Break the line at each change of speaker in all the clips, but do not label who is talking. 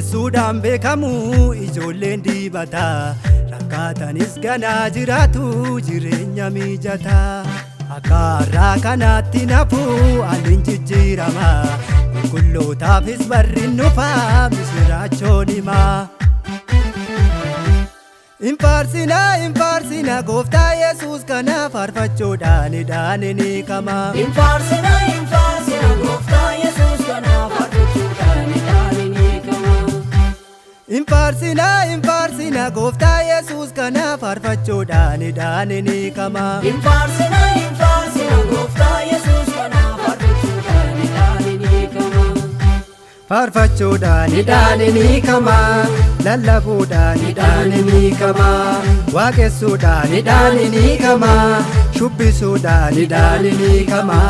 Mi'eessuudhaan beekamu ijoolleen dibataa, rakkaatanis ganaa jiraatu jireenya mijataa. Akka har'aa kanaatti nafuu haalli jijjiirama, qulqullootaafis barri dhufaa misiraachoon himaa. Hin faarsina gooftaa Yesuus kana faarfachuudhaan ni kama.
Hin faarsina gooftaa Yesuus kana faarfachuudhaan ni kama.
Hin faarsina gooftaa Yesuus kana faarfachuudhaan ni kama.
Hin faarsina gooftaa Yesuus kana faarfachuudhaan ni kama.
Faarfachuudhaan ni kama, lallabuudhaan ni kama, waaqessuudhaan ni kama, shubbisuudhaan ni kama.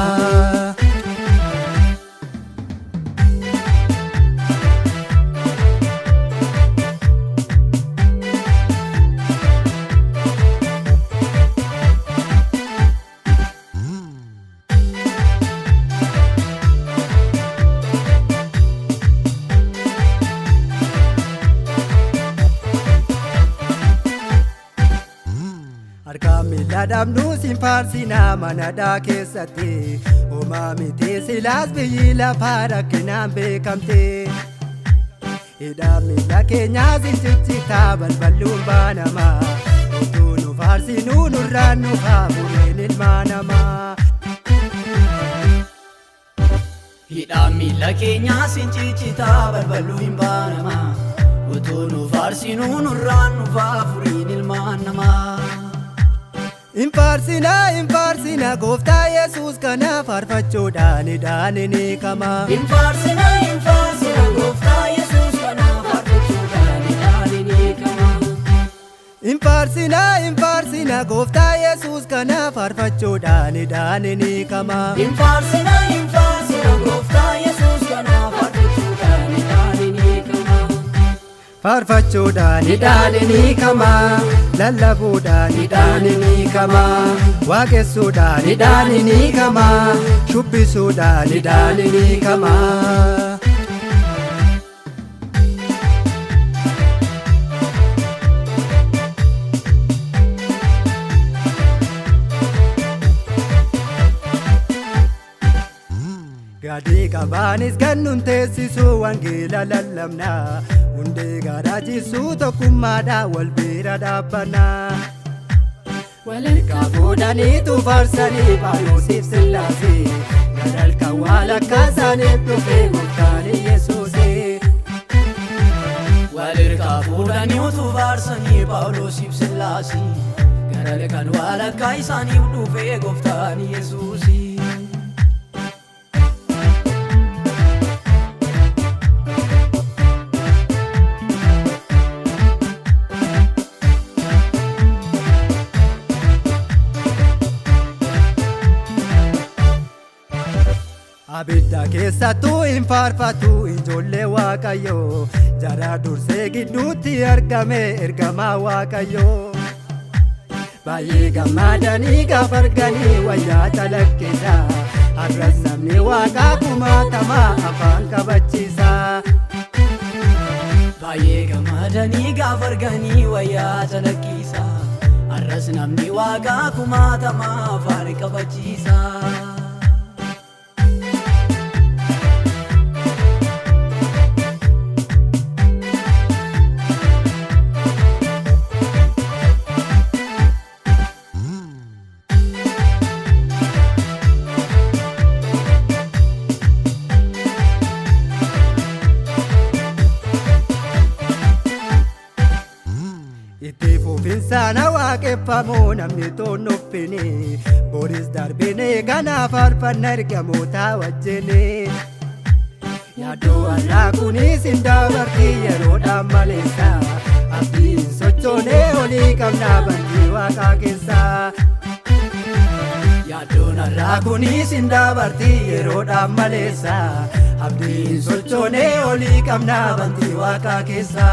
Harkaan miila dhabnus hin faarsinaa manadaa keessatti, homaa miti silaas biyyi lafaa rakkinaan beekamte. Hidhaan miila keenyaas hin ciccitaa balballuun baanamaa, utuu nu faarsinuu nurraan nufaa fureen ilmaa namaa.
Hidhaan miila keenyaas hin ciccitaa balballuun hin baanamaa, utuu nu faarsinuu nurraan nufaa fureen ilmaa namaa.
Hin faarsina gooftaa Yesuus kana faarfachuudhaan ni kama.
Hin faarsina gooftaa Yesuus kana faarfachuudhaan ni kama.
Hin faarsina gooftaa Yesuus kana faarfachuudhaan ni kama.
Hin faarsina gooftaa Yesuus kana faarfachuudhaan ni kama.
Faarfachuudhaan ni kama, lallabuudhaan ni kama, waaqessuudhaan ni kama, shubbisuudhaan ni kama. Gadii qabaanis gannuun teessisuu wangeela lallabnaa, hundee garaa jissuu tokkummaadhaan wal bira dhaabbannaa. Walharkaa fuudhaniitu faarsanii Phaawulosiif Sillaasee, gadalkan walakkaa isaaniif dhufee gooftaan Yesuusee.
Walharkaa fuudhaniitu faarsanii Phaawulosiif Sillaasee, gadalkan walakkaa isaaniif dhufee gooftaan Yesuusee.
Abidda keessattuu hin faarfatu ijoollee Waaqayyoo, jara dursee gidduutti argame ergamaa Waaqayyoo. Baay'ee gammadanii gaafa arganii wayyaa calaqqisaa, har'as namni Waaqaa kumaatamaa afaan qabachiisaa.
Baay'ee gammadanii gaafa arganii wayyaa calaqqisaa, har'as namni Waaqaa kumaatamaa afaan qabachiisaa.
Itti fufinsaan waaqeffamu namni to'annuufini, boris darbinee ganaaf faarfanna ergamoota wajjini. Yaaddoo har'aa kunis hin dabarti yeroodhaan maleessa, abdiin sochoonee olii qabna bantii Waaqaa keessa. Yaaddoon har'aa kunis hin dabarti yeroodhaan maleessa, abdiin sochoonee olii qabna bantii Waaqaa keessa.